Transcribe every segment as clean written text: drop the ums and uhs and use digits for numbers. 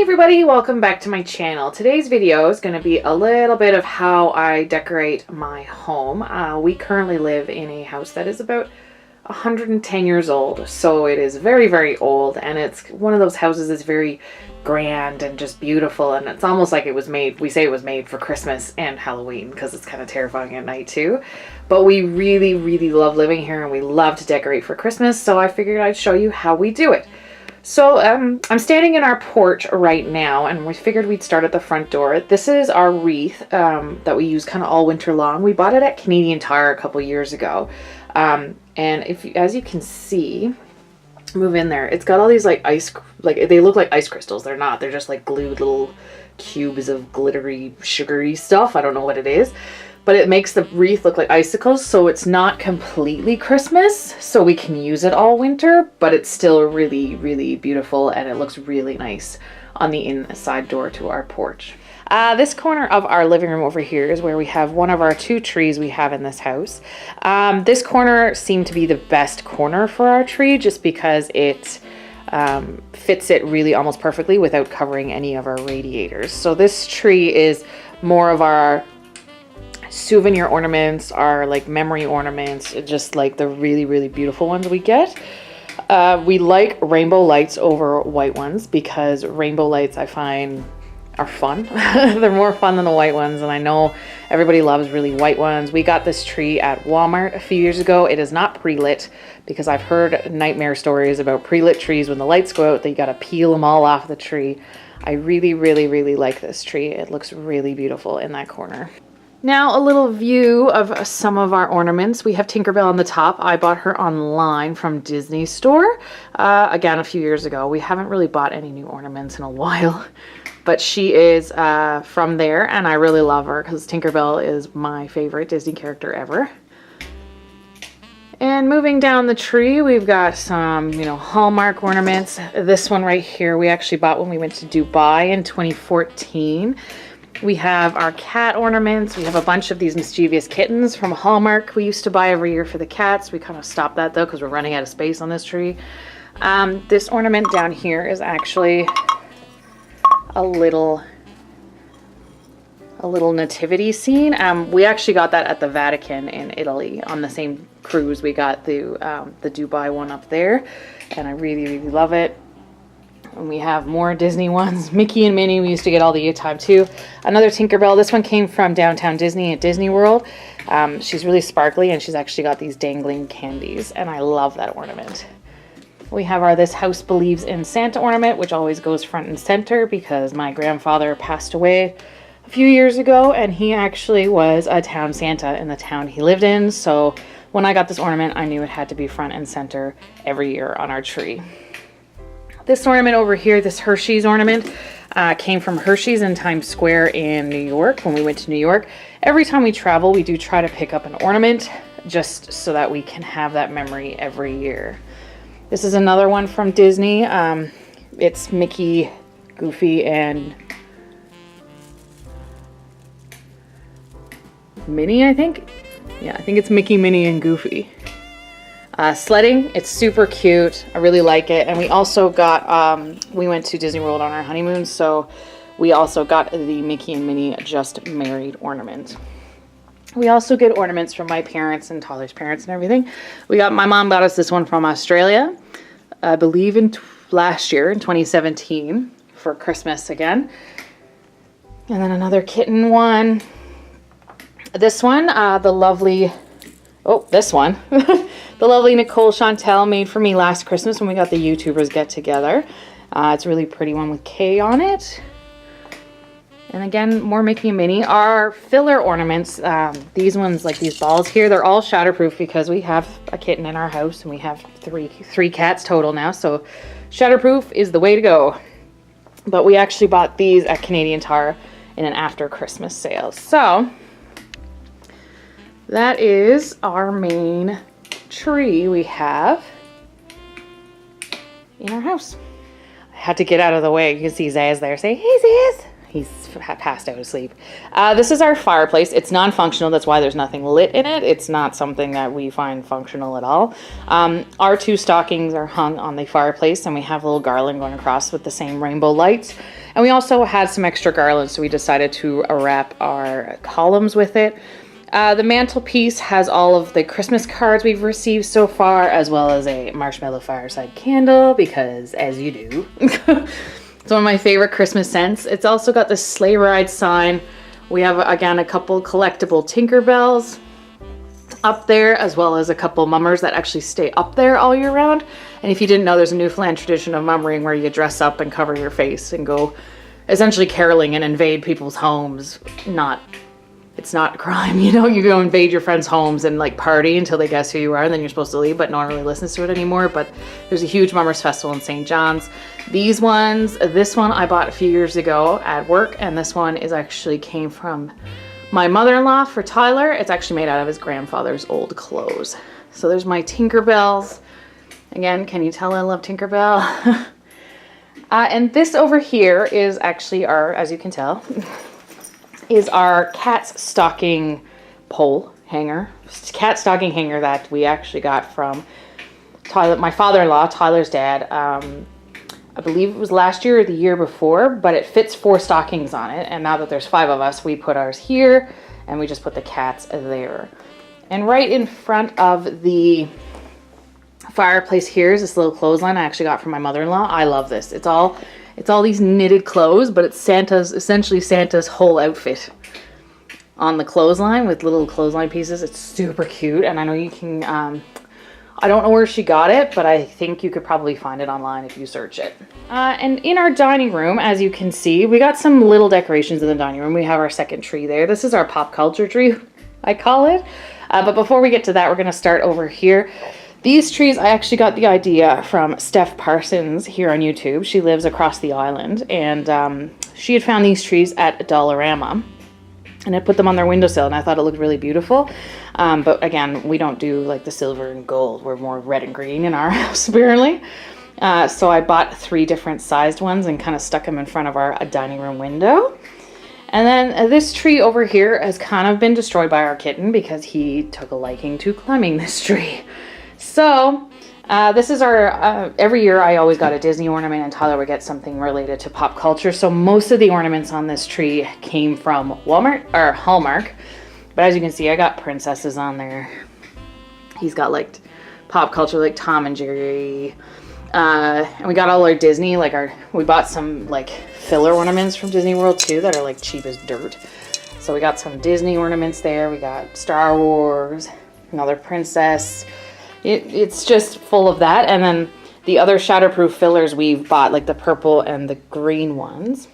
everybody, welcome back to my channel. Today's video is going to be a little bit of how I decorate my home. We currently live in a house that is about 110 years old, so it is very, very old, and it's one of those houses that's very grand and just beautiful, and it's almost like it was made, we say it was made for Christmas and Halloween because it's kind of terrifying at night too. But we really, really love living here and we love to decorate for Christmas, so I figured I'd show you how we do it. So I'm standing in our porch right now, and we figured we'd start at the front door. This is our wreath that we use kind of all winter long. We bought it at Canadian Tire a couple years ago. And as you can see, move in there, it's got all these like they look like ice crystals. They're not, they're just like glued little cubes of glittery, sugary stuff. I don't know what it is. But it makes the wreath look like icicles, so it's not completely Christmas, so we can use it all winter, but it's still really, really beautiful, and it looks really nice on the inside door to our porch. This corner of our living room over here is where we have one of our two trees we have in this house. This corner seemed to be the best corner for our tree just because it fits it really almost perfectly without covering any of our radiators. So this tree is more of our souvenir ornaments, are like memory ornaments, just like the really, really beautiful ones we get. We like rainbow lights over white ones because rainbow lights I find are fun. They're more fun than the white ones, and I know everybody loves really white ones. We got this tree at Walmart a few years ago. It is not pre-lit because I've heard nightmare stories about pre-lit trees. When the lights go out, that you got to peel them all off the tree. I really, really, really like this tree. It looks really beautiful in that corner. Now a little view of some of our ornaments. We have Tinkerbell on the top. I bought her online from Disney Store, again a few years ago. We haven't really bought any new ornaments in a while, but she is from there, and I really love her because Tinkerbell is my favorite Disney character ever. And moving down the tree, we've got some, Hallmark ornaments. This one right here, we actually bought when we went to Dubai in 2014. We have our cat ornaments. We have a bunch of these mischievous kittens from Hallmark we used to buy every year for the cats. We kind of stopped that though because we're running out of space on this tree. This ornament down here is actually a little nativity scene. We actually got that at the Vatican in Italy on the same cruise. We got the Dubai one up there, and I really, really love it. And we have more Disney ones. Mickey and Minnie we used to get all the time too. Another Tinkerbell. This one came from Downtown Disney at Disney World. She's really sparkly, and she's actually got these dangling candies, and I love that ornament. We have our This House Believes in Santa ornament, which always goes front and center because my grandfather passed away a few years ago, and he actually was a town Santa in the town he lived in. So when I got this ornament, I knew it had to be front and center every year on our tree. This ornament over here, this Hershey's ornament, came from Hershey's in Times Square in New York when we went to New York. Every time we travel, we do try to pick up an ornament just so that we can have that memory every year. This is another one from Disney. It's Mickey, Goofy, and Minnie, I think. Yeah, I think it's Mickey, Minnie, and Goofy. Sledding, it's super cute. I really like it. And we also got, we went to Disney World on our honeymoon, so we also got the Mickey and Minnie Just Married ornament. We also get ornaments from my parents and Tyler's parents and everything. My mom got us this one from Australia, I believe in last year, in 2017, for Christmas again. And then another kitten one. This one, the lovely Nicole Chantel made for me last Christmas when we got the YouTubers get together. It's a really pretty one with K on it. And again, more Mickey and Minnie. Our filler ornaments, these ones, like these balls here, they're all shatterproof because we have a kitten in our house and we have three cats total now. So shatterproof is the way to go. But we actually bought these at Canadian Tire in an after Christmas sale. So that is our main tree we have in our house. I had to get out of the way. You can see Zaz there. Say, hey Zaz. he's passed out asleep. This is our fireplace. It's non-functional. That's why there's nothing lit in it. It's not something that we find functional at all. Our 2 stockings are hung on the fireplace, and we have a little garland going across with the same rainbow lights. And we also had some extra garland, so we decided to wrap our columns with it. The mantelpiece has all of the Christmas cards we've received so far, as well as a marshmallow fireside candle, because as you do. It's one of my favorite Christmas scents. It's also got this sleigh ride sign. We have, again, a couple collectible Tinkerbells up there, as well as a couple mummers that actually stay up there all year round. And if you didn't know, there's a Newfoundland tradition of mummering where you dress up and cover your face and go essentially caroling and invade people's homes. It's not a crime, you know, you go invade your friends' homes and like party until they guess who you are, and then you're supposed to leave, but no one really listens to it anymore. But there's a huge Mummers Festival in St. John's. These ones, this one I bought a few years ago at work, and this one is actually came from my mother-in-law for Tyler. It's actually made out of his grandfather's old clothes. So there's my Tinkerbells. Again, can you tell I love Tinkerbell? And this over here is actually our, as you can tell, is our cat's stocking pole hanger. Cat stocking hanger that we actually got from Tyler, my father-in-law, Tyler's dad. I believe it was last year or the year before, but it fits 4 stockings on it. And now that there's 5 of us, we put ours here and we just put the cats there. And right in front of the fireplace here is this little clothesline I actually got from my mother-in-law. I love this. It's all these knitted clothes, but it's essentially Santa's whole outfit on the clothesline with little clothesline pieces. It's super cute, and I know you can, I don't know where she got it, but I think you could probably find it online if you search it. And in our dining room, as you can see, we got some little decorations in the dining room. We have our second tree there. This is our pop culture tree, I call it. But before we get to that, we're going to start over here. These trees, I actually got the idea from Steph Parsons here on YouTube. She lives across the island, and she had found these trees at Dollarama, and I put them on their windowsill, and I thought it looked really beautiful. But again, we don't do like the silver and gold. We're more red and green in our house, apparently. So I bought 3 different sized ones and kind of stuck them in front of our dining room window. And then this tree over here has kind of been destroyed by our kitten because he took a liking to climbing this tree. So this is our, every year I always got a Disney ornament, and Tyler would get something related to pop culture. So most of the ornaments on this tree came from Walmart or Hallmark. But as you can see, I got princesses on there. He's got like pop culture, like Tom and Jerry. And we got all our Disney, like we bought some like filler ornaments from Disney World too that are like cheap as dirt. So we got some Disney ornaments there. We got Star Wars, another princess. It's just full of that. And then the other shatterproof fillers we've bought, like the purple and the green ones,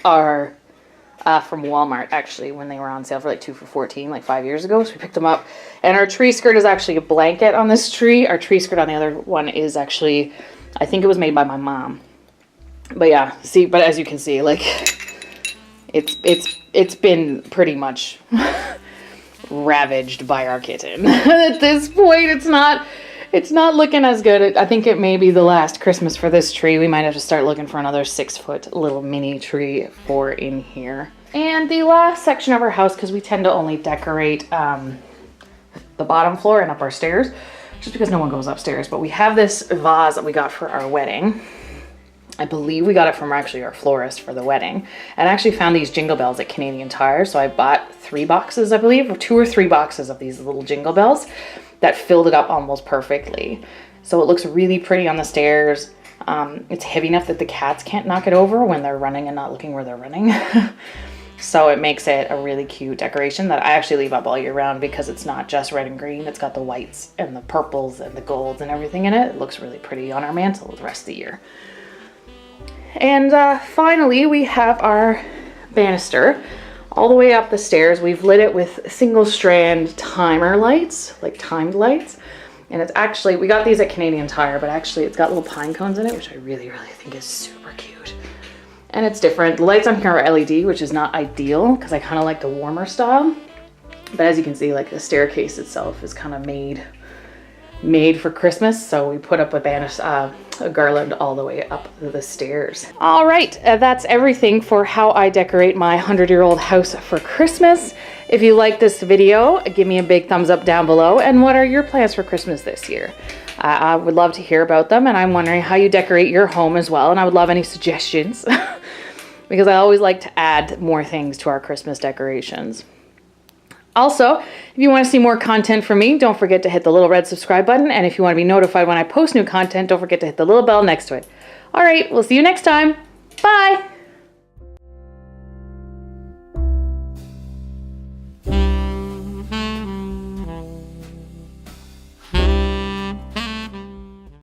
are from Walmart, actually, when they were on sale for like 2 for $14, like 5 years ago. So we picked them up. And our tree skirt is actually a blanket on this tree. Our tree skirt on the other one is actually, I think it was made by my mom. But yeah, see, but as you can see, like it's been pretty much ravaged by our kitten. At this point, it's not looking as good. I think it may be the last Christmas for this tree. We might have to start looking for another 6-foot little mini tree for in here. And the last section of our house, because we tend to only decorate the bottom floor and up our stairs, just because no one goes upstairs. But we have this vase that we got for our wedding. I believe we got it from actually our florist for the wedding. And I actually found these jingle bells at Canadian Tire. So I bought 3 boxes, I believe, or 2 or 3 boxes of these little jingle bells that filled it up almost perfectly. So it looks really pretty on the stairs. It's heavy enough that the cats can't knock it over when they're running and not looking where they're running. So it makes it a really cute decoration that I actually leave up all year round because it's not just red and green. It's got the whites and the purples and the golds and everything in it. It looks really pretty on our mantle the rest of the year. And finally, we have our banister all the way up the stairs. We've lit it with single strand timer lights, like timed lights. And it's actually, we got these at Canadian Tire, but actually it's got little pine cones in it, which I really, really think is super cute. And it's different. The lights on here are LED, which is not ideal because I kind of like the warmer style. But as you can see, like the staircase itself is kind of made made for Christmas. So we put up a garland all the way up the stairs. All right, that's everything for how I decorate my 100-year-old house for Christmas. If you like this video, give me a big thumbs up down below. And what are your plans for Christmas this year? I would love to hear about them, and I'm wondering how you decorate your home as well. And I would love any suggestions because I always like to add more things to our Christmas decorations. Also, if you want to see more content from me, don't forget to hit the little red subscribe button. And if you want to be notified when I post new content, don't forget to hit the little bell next to it. All right, we'll see you next time. Bye.